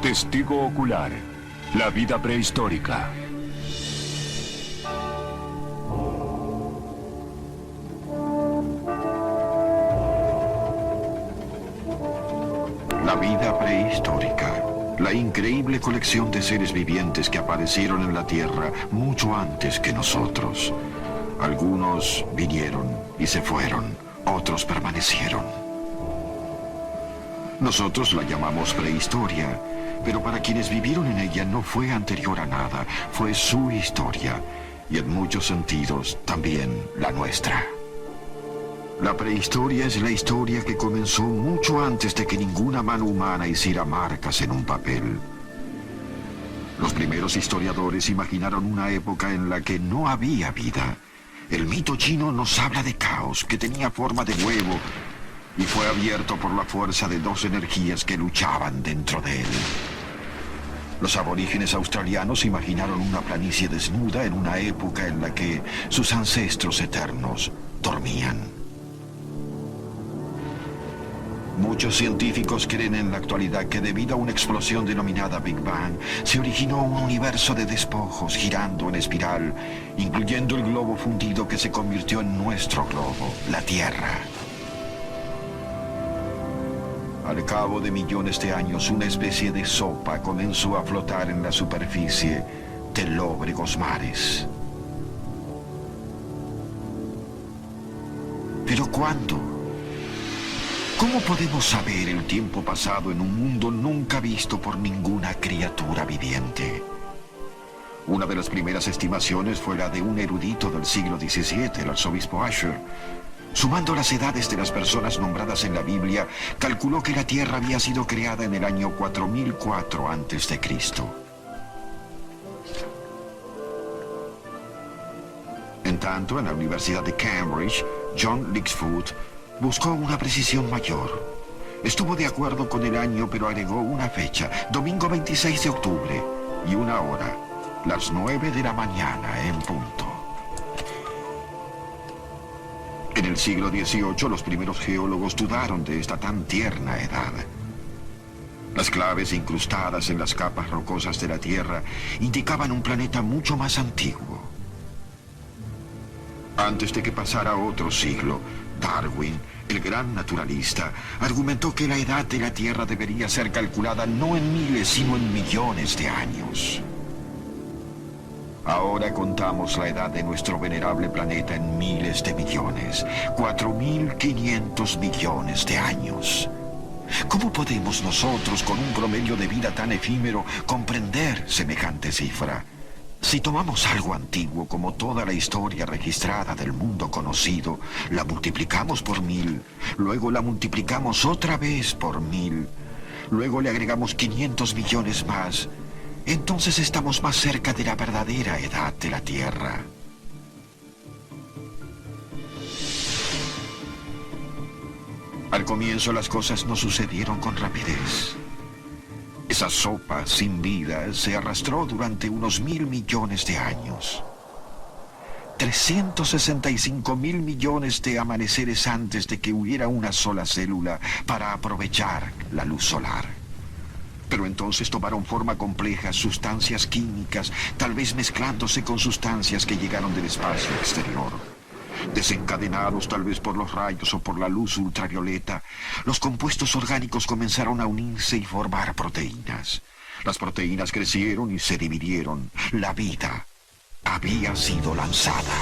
Testigo ocular. La vida prehistórica. La vida prehistórica. La increíble colección de seres vivientes que aparecieron en la Tierra mucho antes que nosotros. Algunos vinieron y se fueron, otros permanecieron. Nosotros la llamamos prehistoria, pero para quienes vivieron en ella no fue anterior a nada, fue su historia, y en muchos sentidos también la nuestra. La prehistoria es la historia que comenzó mucho antes de que ninguna mano humana hiciera marcas en un papel. Los primeros historiadores imaginaron una época en la que no había vida. El mito chino nos habla de caos, que tenía forma de huevo, y fue abierto por la fuerza de dos energías que luchaban dentro de él. Los aborígenes australianos imaginaron una planicie desnuda en una época en la que sus ancestros eternos dormían. Muchos científicos creen en la actualidad que debido a una explosión denominada Big Bang, se originó un universo de despojos girando en espiral, incluyendo el globo fundido que se convirtió en nuestro globo, la Tierra. Al cabo de millones de años, una especie de sopa comenzó a flotar en la superficie de lóbregos mares. ¿Pero cuándo? ¿Cómo podemos saber el tiempo pasado en un mundo nunca visto por ninguna criatura viviente? Una de las primeras estimaciones fue la de un erudito del siglo XVII, el arzobispo Asher. Sumando las edades de las personas nombradas en la Biblia, calculó que la Tierra había sido creada en el año 4004 a.C. En tanto, en la Universidad de Cambridge, John Lixfoot buscó una precisión mayor. Estuvo de acuerdo con el año, pero agregó una fecha, domingo 26 de octubre, y una hora, las 9 de la mañana en punto. En el siglo XVIII, los primeros geólogos dudaron de esta tan tierna edad. Las claves incrustadas en las capas rocosas de la Tierra indicaban un planeta mucho más antiguo. Antes de que pasara otro siglo, Darwin, el gran naturalista, argumentó que la edad de la Tierra debería ser calculada no en miles, sino en millones de años. Ahora contamos la edad de nuestro venerable planeta en miles de millones, 4.500 millones de años. ¿Cómo podemos nosotros, con un promedio de vida tan efímero, comprender semejante cifra? Si tomamos algo antiguo como toda la historia registrada del mundo conocido, la multiplicamos por 1000, luego la multiplicamos otra vez por 1000, luego le agregamos 500 millones más, entonces estamos más cerca de la verdadera edad de la Tierra. Al comienzo las cosas no sucedieron con rapidez. Esa sopa sin vida se arrastró durante unos 1.000 millones de años. 365.000 millones de amaneceres antes de que hubiera una sola célula para aprovechar la luz solar. Pero entonces tomaron forma complejas sustancias químicas, tal vez mezclándose con sustancias que llegaron del espacio exterior. Desencadenados tal vez por los rayos o por la luz ultravioleta, los compuestos orgánicos comenzaron a unirse y formar proteínas. Las proteínas crecieron y se dividieron. La vida había sido lanzada.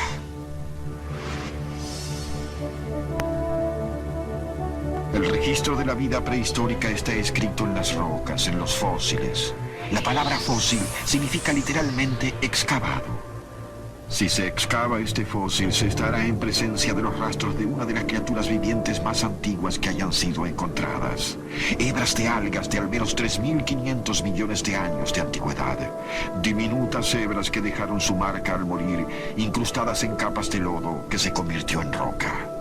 El registro de la vida prehistórica está escrito en las rocas, en los fósiles. La palabra fósil significa literalmente excavado. Si se excava este fósil, se estará en presencia de los rastros de una de las criaturas vivientes más antiguas que hayan sido encontradas. Hebras de algas de al menos 3.500 millones de años de antigüedad. Diminutas hebras que dejaron su marca al morir, incrustadas en capas de lodo que se convirtió en roca.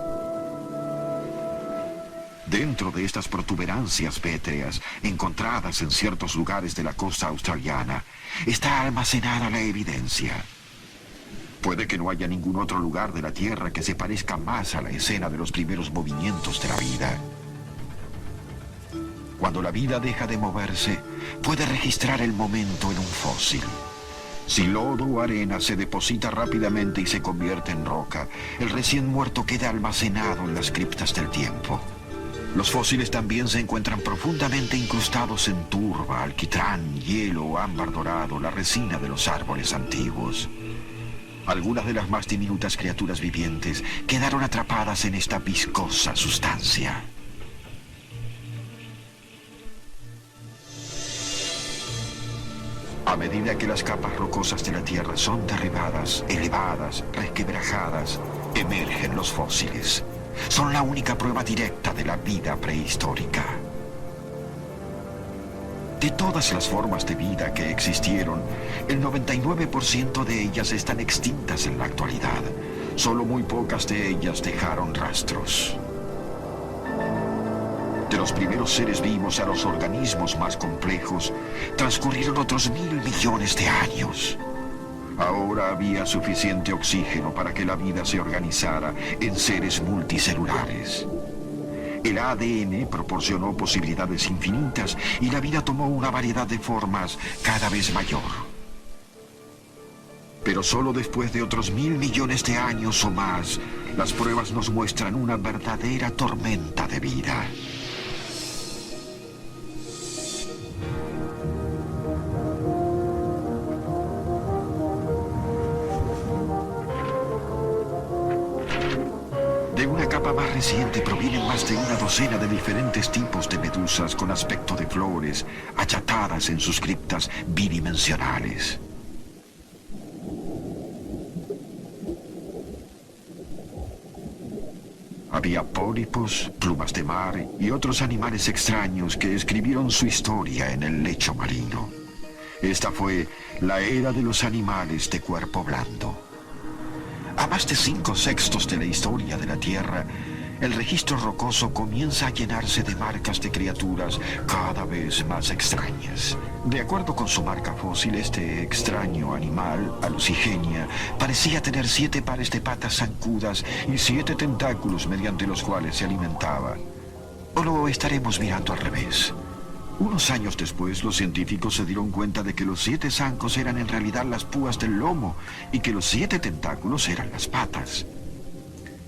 Dentro de estas protuberancias pétreas, encontradas en ciertos lugares de la costa australiana, está almacenada la evidencia. Puede que no haya ningún otro lugar de la Tierra que se parezca más a la escena de los primeros movimientos de la vida. Cuando la vida deja de moverse, puede registrar el momento en un fósil. Si lodo o arena se deposita rápidamente y se convierte en roca, el recién muerto queda almacenado en las criptas del tiempo. Los fósiles también se encuentran profundamente incrustados en turba, alquitrán, hielo o ámbar dorado, la resina de los árboles antiguos. Algunas de las más diminutas criaturas vivientes quedaron atrapadas en esta viscosa sustancia. A medida que las capas rocosas de la Tierra son derribadas, elevadas, resquebrajadas, emergen los fósiles. Son la única prueba directa de la vida prehistórica. De todas las formas de vida que existieron, el 99% de ellas están extintas en la actualidad. Solo muy pocas de ellas dejaron rastros. De los primeros seres vivos a los organismos más complejos, transcurrieron otros 1.000 millones de años. Ahora había suficiente oxígeno para que la vida se organizara en seres multicelulares. El ADN proporcionó posibilidades infinitas y la vida tomó una variedad de formas cada vez mayor. Pero solo después de otros 1.000 millones de años o más, las pruebas nos muestran una verdadera tormenta de vida. Más reciente provienen más de una docena de diferentes tipos de medusas con aspecto de flores, achatadas en sus criptas bidimensionales. Había pólipos, plumas de mar y otros animales extraños que escribieron su historia en el lecho marino. Esta fue la era de los animales de cuerpo blando. A más de 5/6 de la historia de la Tierra, el registro rocoso comienza a llenarse de marcas de criaturas cada vez más extrañas. De acuerdo con su marca fósil, este extraño animal, Alucigenia, parecía tener 7 pares de patas zancudas y 7 tentáculos mediante los cuales se alimentaba. ¿O lo estaremos mirando al revés? Unos años después, los científicos se dieron cuenta de que los 7 zancos eran en realidad las púas del lomo y que los 7 tentáculos eran las patas.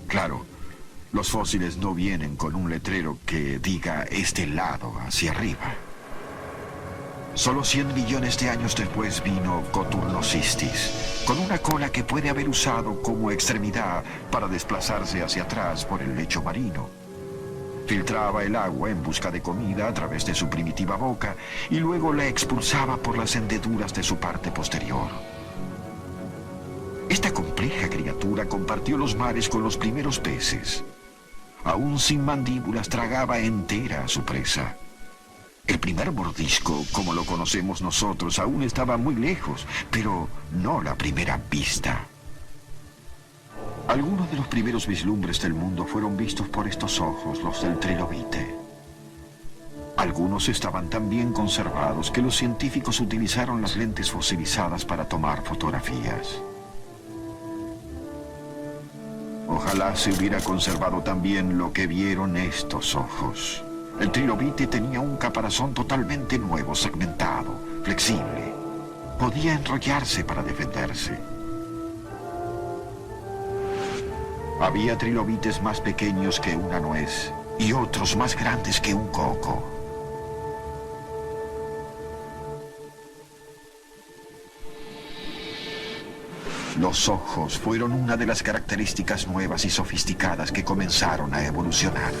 Claro, los fósiles no vienen con un letrero que diga este lado hacia arriba. Solo 100 millones de años después vino Coturnocystis, con una cola que puede haber usado como extremidad para desplazarse hacia atrás por el lecho marino. Filtraba el agua en busca de comida a través de su primitiva boca y luego la expulsaba por las hendeduras de su parte posterior. Esta compleja criatura compartió los mares con los primeros peces. Aún sin mandíbulas, tragaba entera a su presa. El primer mordisco, como lo conocemos nosotros, aún estaba muy lejos, pero no la primera vista. Algunos de los primeros vislumbres del mundo fueron vistos por estos ojos, los del trilobite. Algunos estaban tan bien conservados que los científicos utilizaron las lentes fosilizadas para tomar fotografías. Ojalá se hubiera conservado también lo que vieron estos ojos. El trilobite tenía un caparazón totalmente nuevo, segmentado, flexible. Podía enrollarse para defenderse. Había trilobites más pequeños que una nuez y otros más grandes que un coco. Los ojos fueron una de las características nuevas y sofisticadas que comenzaron a evolucionar.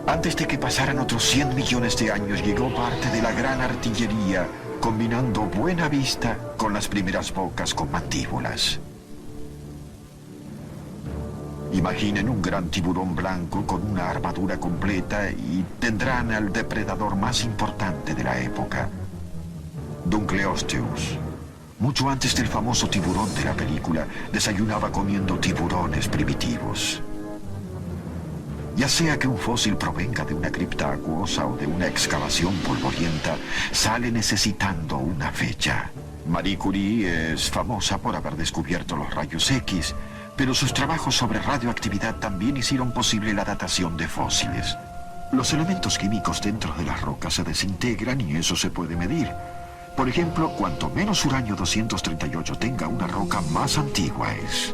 Antes de que pasaran otros 100 millones de años, llegó parte de la gran artillería, combinando buena vista con las primeras bocas con mandíbulas. Imaginen un gran tiburón blanco con una armadura completa y tendrán al depredador más importante de la época, Dunkleosteus. Mucho antes del famoso tiburón de la película, desayunaba comiendo tiburones primitivos. Ya sea que un fósil provenga de una cripta acuosa o de una excavación polvorienta, sale necesitando una fecha. Marie Curie es famosa por haber descubierto los rayos X, pero sus trabajos sobre radioactividad también hicieron posible la datación de fósiles. Los elementos químicos dentro de las rocas se desintegran y eso se puede medir. Por ejemplo, cuanto menos uranio 238 tenga una roca, más antigua es.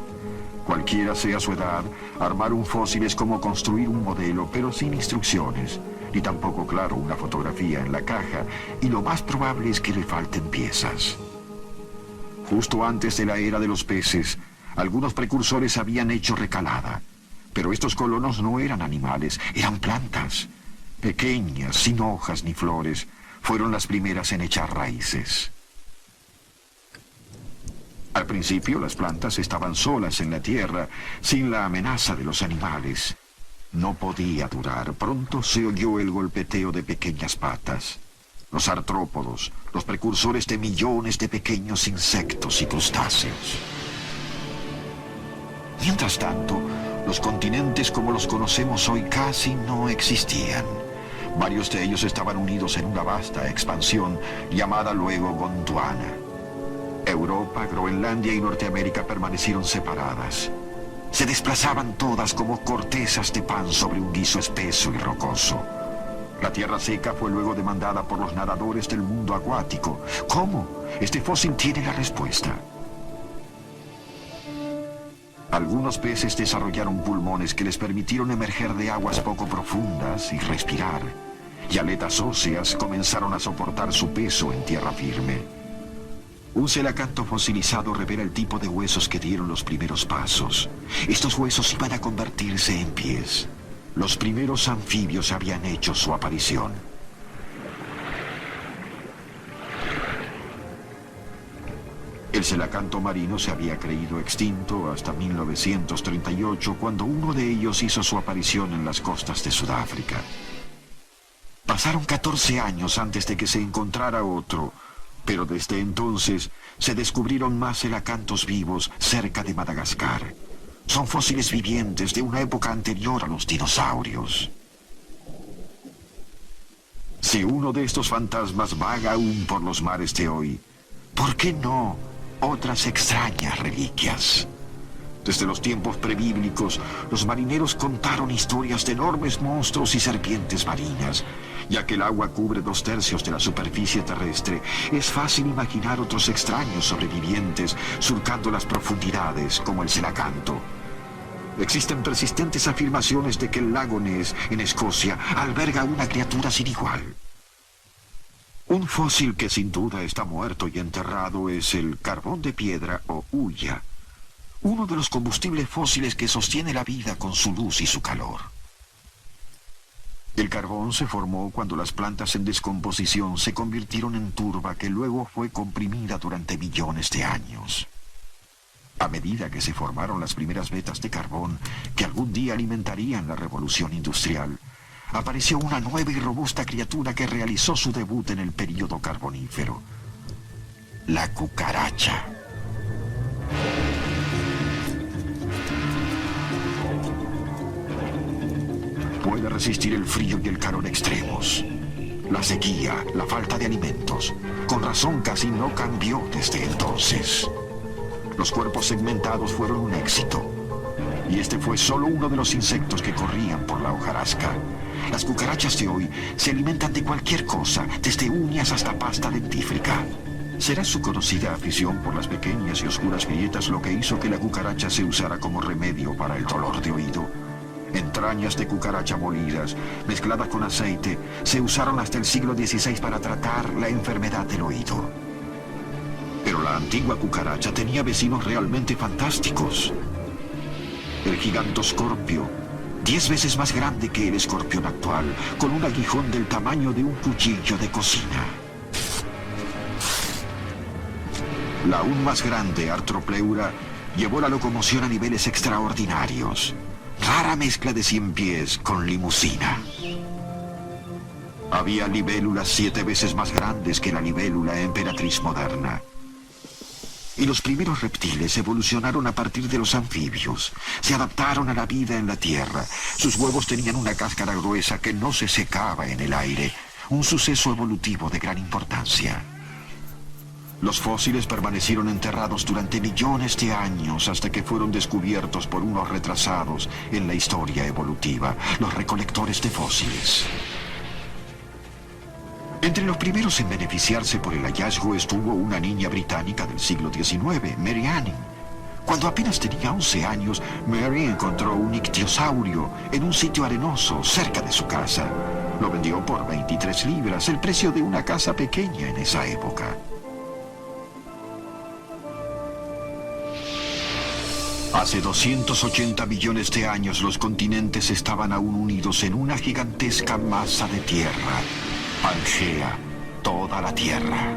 Cualquiera sea su edad, armar un fósil es como construir un modelo, pero sin instrucciones, ni tampoco, claro, una fotografía en la caja, y lo más probable es que le falten piezas. Justo antes de la era de los peces, algunos precursores habían hecho recalada, pero estos colonos no eran animales, eran plantas, pequeñas, sin hojas ni flores, fueron las primeras en echar raíces. Al principio las plantas estaban solas en la tierra, sin la amenaza de los animales. No podía durar. Pronto se oyó el golpeteo de pequeñas patas. Los artrópodos, los precursores de millones de pequeños insectos y crustáceos. Mientras tanto, los continentes como los conocemos hoy casi no existían. Varios de ellos estaban unidos en una vasta expansión llamada luego Gondwana. Europa, Groenlandia y Norteamérica permanecieron separadas. Se desplazaban todas como cortezas de pan sobre un guiso espeso y rocoso. La tierra seca fue luego demandada por los nadadores del mundo acuático. ¿Cómo? Este fósil tiene la respuesta. Algunos peces desarrollaron pulmones que les permitieron emerger de aguas poco profundas y respirar. Y aletas óseas comenzaron a soportar su peso en tierra firme. Un celacanto fosilizado revela el tipo de huesos que dieron los primeros pasos. Estos huesos iban a convertirse en pies. Los primeros anfibios habían hecho su aparición. El celacanto marino se había creído extinto hasta 1938, cuando uno de ellos hizo su aparición en las costas de Sudáfrica. Pasaron 14 años antes de que se encontrara otro, pero desde entonces se descubrieron más celacantos vivos cerca de Madagascar. Son fósiles vivientes de una época anterior a los dinosaurios. Si uno de estos fantasmas vaga aún por los mares de hoy, ¿por qué no otras extrañas reliquias? Desde los tiempos prebíblicos, los marineros contaron historias de enormes monstruos y serpientes marinas. Ya que el agua cubre 2/3 de la superficie terrestre, es fácil imaginar otros extraños sobrevivientes surcando las profundidades, como el celacanto. Existen persistentes afirmaciones de que el lago Ness, en Escocia, alberga una criatura sin igual. Un fósil que sin duda está muerto y enterrado es el carbón de piedra o hulla, uno de los combustibles fósiles que sostiene la vida con su luz y su calor. El carbón se formó cuando las plantas en descomposición se convirtieron en turba que luego fue comprimida durante millones de años. A medida que se formaron las primeras vetas de carbón que algún día alimentarían la revolución industrial, apareció una nueva y robusta criatura que realizó su debut en el período carbonífero: la cucaracha. Puede resistir el frío y el calor extremos, la sequía, la falta de alimentos. Con razón casi no cambió desde entonces. Los cuerpos segmentados fueron un éxito. Y este fue solo uno de los insectos que corrían por la hojarasca. Las cucarachas de hoy se alimentan de cualquier cosa, desde uñas hasta pasta dentífrica. ¿Será su conocida afición por las pequeñas y oscuras grietas lo que hizo que la cucaracha se usara como remedio para el dolor de oído? Entrañas de cucaracha molidas, mezcladas con aceite, se usaron hasta el siglo XVI para tratar la enfermedad del oído. Pero la antigua cucaracha tenía vecinos realmente fantásticos. El gigantoscorpio, 10 veces más grande que el escorpión actual, con un aguijón del tamaño de un cuchillo de cocina. La aún más grande Arthropleura llevó la locomoción a niveles extraordinarios. Rara mezcla de 100 pies con limusina. Había libélulas 7 veces más grandes que la libélula emperatriz moderna. Y los primeros reptiles evolucionaron a partir de los anfibios. Se adaptaron a la vida en la tierra. Sus huevos tenían una cáscara gruesa que no se secaba en el aire. Un suceso evolutivo de gran importancia. Los fósiles permanecieron enterrados durante millones de años hasta que fueron descubiertos por unos retrasados en la historia evolutiva, los recolectores de fósiles. Entre los primeros en beneficiarse por el hallazgo estuvo una niña británica del siglo XIX, Mary Anning. Cuando apenas tenía 11 años, Mary encontró un ictiosaurio en un sitio arenoso cerca de su casa. Lo vendió por 23 libras, el precio de una casa pequeña en esa época. Hace 280 millones de años los continentes estaban aún unidos en una gigantesca masa de tierra. Pangea, toda la tierra.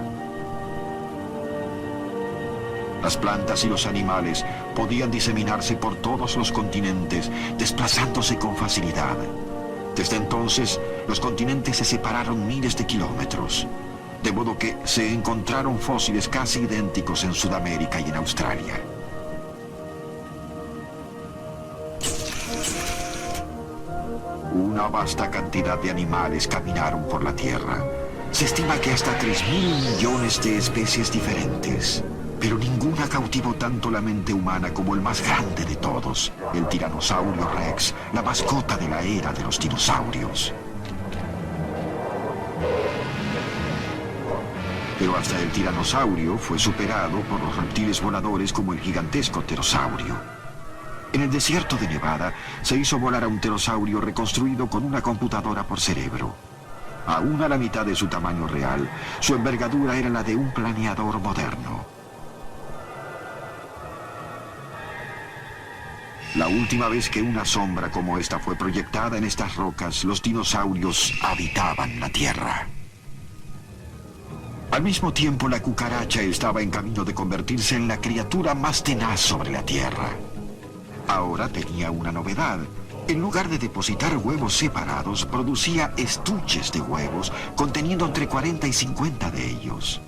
Las plantas y los animales podían diseminarse por todos los continentes, desplazándose con facilidad. Desde entonces, los continentes se separaron miles de kilómetros, de modo que se encontraron fósiles casi idénticos en Sudamérica y en Australia. Una vasta cantidad de animales caminaron por la Tierra. Se estima que hasta 3.000 millones de especies diferentes. Pero ninguna cautivó tanto la mente humana como el más grande de todos, el Tiranosaurio Rex, la mascota de la era de los dinosaurios. Pero hasta el tiranosaurio fue superado por los reptiles voladores como el gigantesco pterosaurio. En el desierto de Nevada se hizo volar a un pterosaurio reconstruido con una computadora por cerebro. Aún a la mitad de su tamaño real, su envergadura era la de un planeador moderno. La última vez que una sombra como esta fue proyectada en estas rocas, los dinosaurios habitaban la Tierra. Al mismo tiempo, la cucaracha estaba en camino de convertirse en la criatura más tenaz sobre la Tierra. Ahora tenía una novedad. En lugar de depositar huevos separados, producía estuches de huevos, conteniendo entre 40 y 50 de ellos.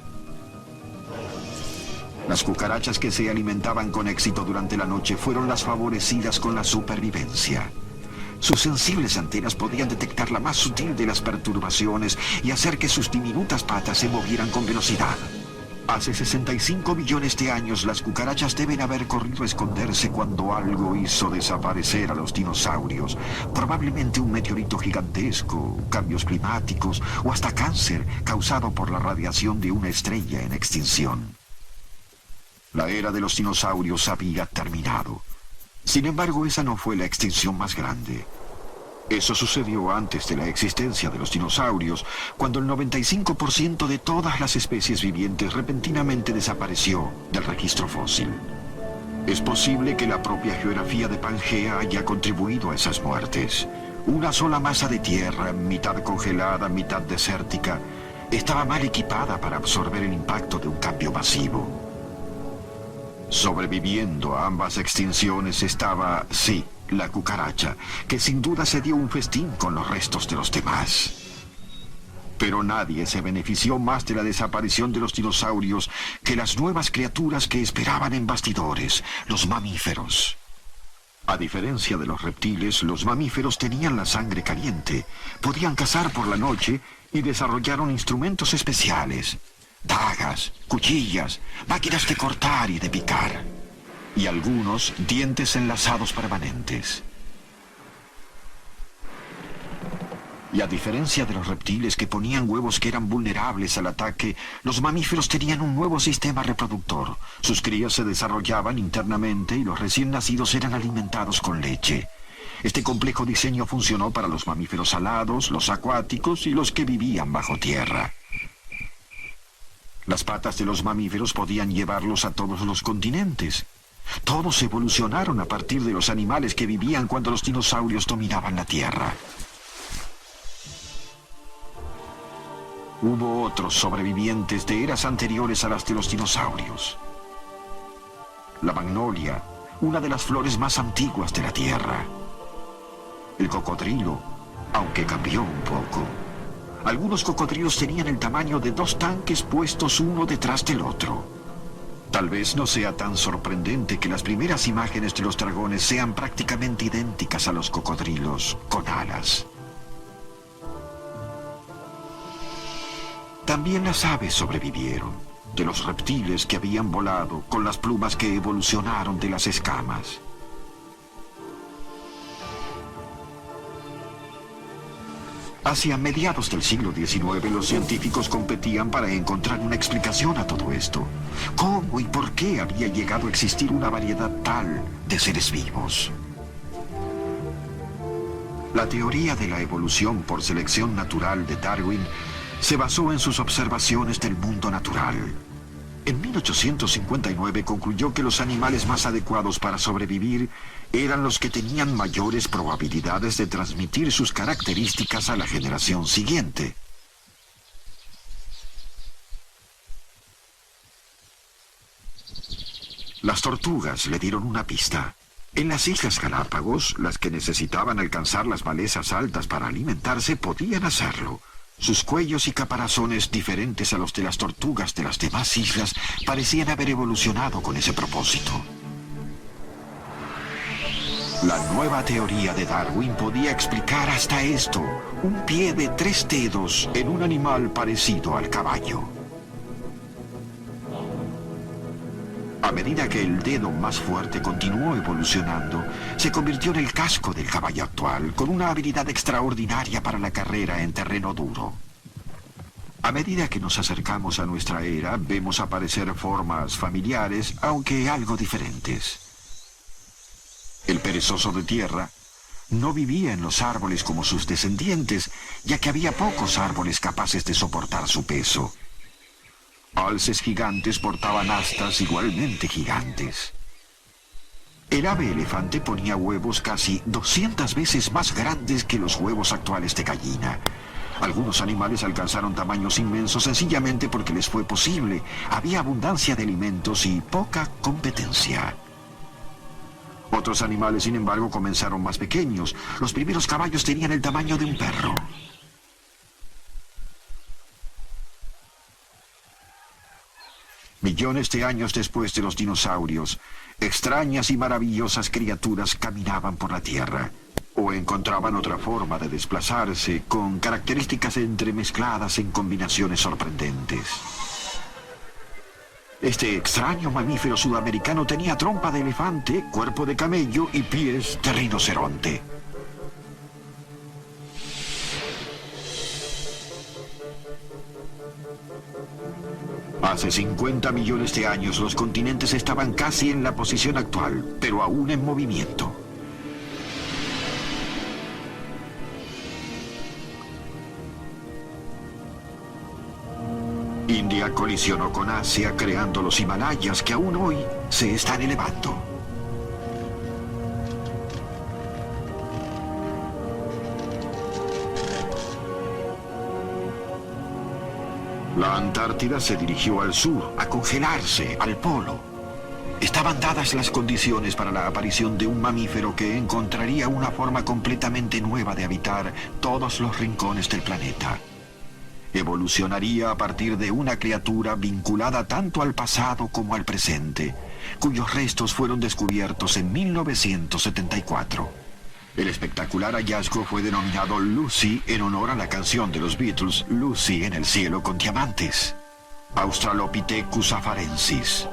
Las cucarachas que se alimentaban con éxito durante la noche fueron las favorecidas con la supervivencia. Sus sensibles antenas podían detectar la más sutil de las perturbaciones y hacer que sus diminutas patas se movieran con velocidad. Hace 65 millones de años las cucarachas deben haber corrido a esconderse cuando algo hizo desaparecer a los dinosaurios. Probablemente un meteorito gigantesco, cambios climáticos o hasta cáncer causado por la radiación de una estrella en extinción. La era de los dinosaurios había terminado. Sin embargo, esa no fue la extinción más grande. Eso sucedió antes de la existencia de los dinosaurios, cuando el 95% de todas las especies vivientes repentinamente desapareció del registro fósil. Es posible que la propia geografía de Pangea haya contribuido a esas muertes. Una sola masa de tierra, mitad congelada, mitad desértica, estaba mal equipada para absorber el impacto de un cambio masivo. Sobreviviendo a ambas extinciones estaba, sí, la cucaracha, que sin duda se dio un festín con los restos de los demás. Pero nadie se benefició más de la desaparición de los dinosaurios que las nuevas criaturas que esperaban en bastidores, los mamíferos. A diferencia de los reptiles, los mamíferos tenían la sangre caliente, podían cazar por la noche y desarrollaron instrumentos especiales. Dagas, cuchillas, máquinas de cortar y de picar. Y algunos dientes enlazados permanentes. Y a diferencia de los reptiles que ponían huevos que eran vulnerables al ataque, los mamíferos tenían un nuevo sistema reproductor. Sus crías se desarrollaban internamente y los recién nacidos eran alimentados con leche. Este complejo diseño funcionó para los mamíferos alados, los acuáticos y los que vivían bajo tierra. Las patas de los mamíferos podían llevarlos a todos los continentes. Todos evolucionaron a partir de los animales que vivían cuando los dinosaurios dominaban la Tierra. Hubo otros sobrevivientes de eras anteriores a las de los dinosaurios. La magnolia, una de las flores más antiguas de la Tierra. El cocodrilo, aunque cambió un poco. Algunos cocodrilos tenían el tamaño de 2 tanques puestos uno detrás del otro. Tal vez no sea tan sorprendente que las primeras imágenes de los dragones sean prácticamente idénticas a los cocodrilos con alas. También las aves sobrevivieron. de los reptiles que habían volado con las plumas que evolucionaron de las escamas. Hacia mediados del siglo XIX, los científicos competían para encontrar una explicación a todo esto. ¿Cómo y por qué había llegado a existir una variedad tal de seres vivos? La teoría de la evolución por selección natural de Darwin se basó en sus observaciones del mundo natural. En 1859 concluyó que los animales más adecuados para sobrevivir eran los que tenían mayores probabilidades de transmitir sus características a la generación siguiente. Las tortugas le dieron una pista. En las Islas Galápagos, las que necesitaban alcanzar las malezas altas para alimentarse podían hacerlo. Sus cuellos y caparazones, diferentes a los de las tortugas de las demás islas, parecían haber evolucionado con ese propósito. La nueva teoría de Darwin podía explicar hasta esto: un pie de 3 dedos en un animal parecido al caballo. A medida que el dedo más fuerte continuó evolucionando, se convirtió en el casco del caballo actual, con una habilidad extraordinaria para la carrera en terreno duro. A medida que nos acercamos a nuestra era, vemos aparecer formas familiares, aunque algo diferentes. El perezoso de tierra no vivía en los árboles como sus descendientes, ya que había pocos árboles capaces de soportar su peso. Alces gigantes portaban astas igualmente gigantes. El ave elefante ponía huevos casi 200 veces más grandes que los huevos actuales de gallina. Algunos animales alcanzaron tamaños inmensos sencillamente porque les fue posible. Había abundancia de alimentos y poca competencia. Otros animales, sin embargo, comenzaron más pequeños. Los primeros caballos tenían el tamaño de un perro. Millones de años después de los dinosaurios, extrañas y maravillosas criaturas caminaban por la Tierra, o encontraban otra forma de desplazarse, con características entremezcladas en combinaciones sorprendentes. Este extraño mamífero sudamericano tenía trompa de elefante, cuerpo de camello y pies de rinoceronte. Hace 50 millones de años los continentes estaban casi en la posición actual, pero aún en movimiento. India colisionó con Asia, creando los Himalayas, que aún hoy se están elevando. La Antártida se dirigió al sur, a congelarse, al polo. Estaban dadas las condiciones para la aparición de un mamífero que encontraría una forma completamente nueva de habitar todos los rincones del planeta. Evolucionaría a partir de una criatura vinculada tanto al pasado como al presente, cuyos restos fueron descubiertos en 1974. El espectacular hallazgo fue denominado Lucy en honor a la canción de los Beatles, Lucy en el cielo con diamantes. Australopithecus afarensis.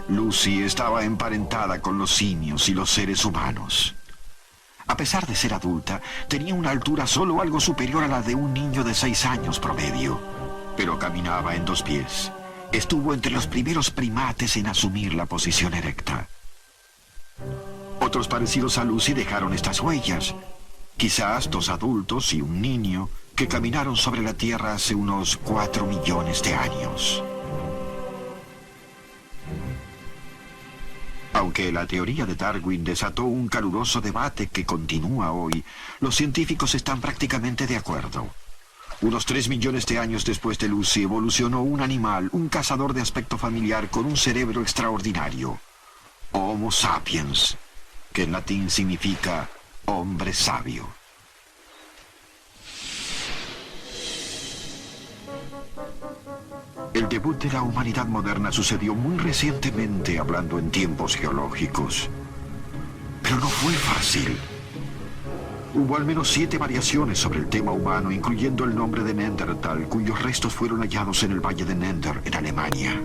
Lucy estaba emparentada con los simios y los seres humanos. A pesar de ser adulta, tenía una altura solo algo superior a la de un niño de 6 años promedio, pero caminaba en 2 pies. Estuvo entre los primeros primates en asumir la posición erecta. Otros parecidos a Lucy dejaron estas huellas. Quizás 2 adultos y un niño que caminaron sobre la Tierra hace unos 4 millones de años. Aunque la teoría de Darwin desató un caluroso debate que continúa hoy, los científicos están prácticamente de acuerdo. Unos 3 millones de años después de Lucy evolucionó un animal, un cazador de aspecto familiar con un cerebro extraordinario, Homo sapiens, que en latín significa hombre sabio. El debut de la humanidad moderna sucedió muy recientemente, hablando en tiempos geológicos. Pero no fue fácil. Hubo al menos 7 variaciones sobre el tema humano, incluyendo el nombre de Neandertal, cuyos restos fueron hallados en el valle de Nender, en Alemania.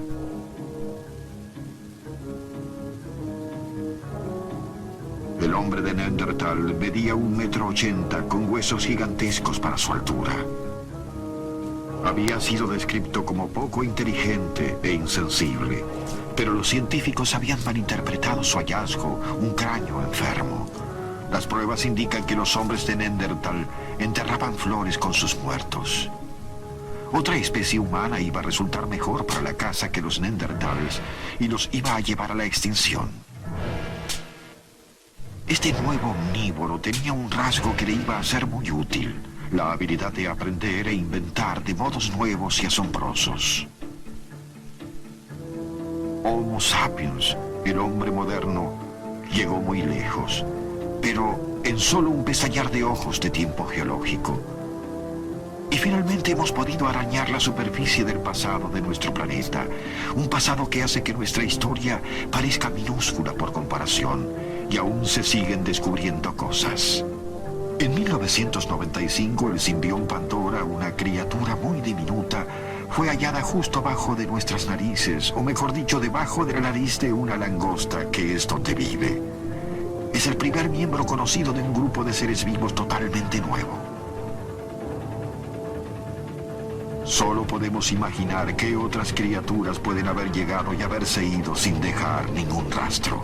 El hombre de Neandertal medía 1,80 m, con huesos gigantescos para su altura. Había sido descrito como poco inteligente e insensible, pero los científicos habían malinterpretado su hallazgo, un cráneo enfermo. Las pruebas indican que los hombres de Neandertal enterraban flores con sus muertos. Otra especie humana iba a resultar mejor para la caza que los Neandertales y los iba a llevar a la extinción. Este nuevo omnívoro tenía un rasgo que le iba a ser muy útil: la habilidad de aprender e inventar de modos nuevos y asombrosos. Homo sapiens, el hombre moderno, llegó muy lejos, pero en solo un pestañear de ojos de tiempo geológico. Y finalmente hemos podido arañar la superficie del pasado de nuestro planeta, un pasado que hace que nuestra historia parezca minúscula por comparación, y aún se siguen descubriendo cosas. En 1995, el simbión Pandora, una criatura muy diminuta, fue hallada justo abajo de nuestras narices, o mejor dicho, debajo de la nariz de una langosta, que es donde vive. Es el primer miembro conocido de un grupo de seres vivos totalmente nuevo. Solo podemos imaginar qué otras criaturas pueden haber llegado y haberse ido sin dejar ningún rastro.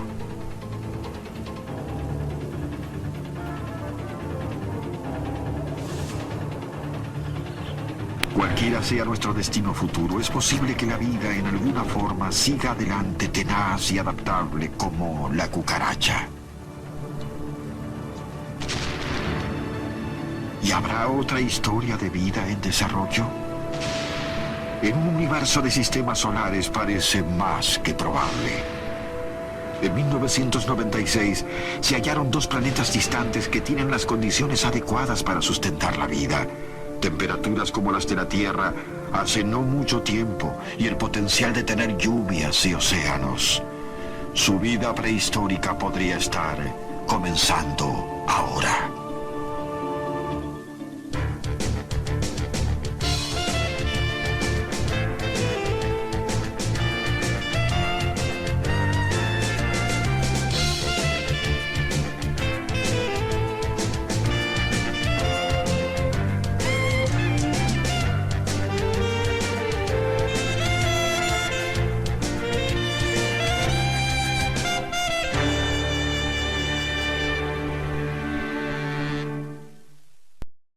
Cualquiera sea nuestro destino futuro, es posible que la vida en alguna forma siga adelante tenaz y adaptable como la cucaracha. ¿Y habrá otra historia de vida en desarrollo? En un universo de sistemas solares parece más que probable. En 1996 se hallaron 2 planetas distantes que tienen las condiciones adecuadas para sustentar la vida. Temperaturas como las de la Tierra hace no mucho tiempo y el potencial de tener lluvias y océanos. Su vida prehistórica podría estar comenzando ahora.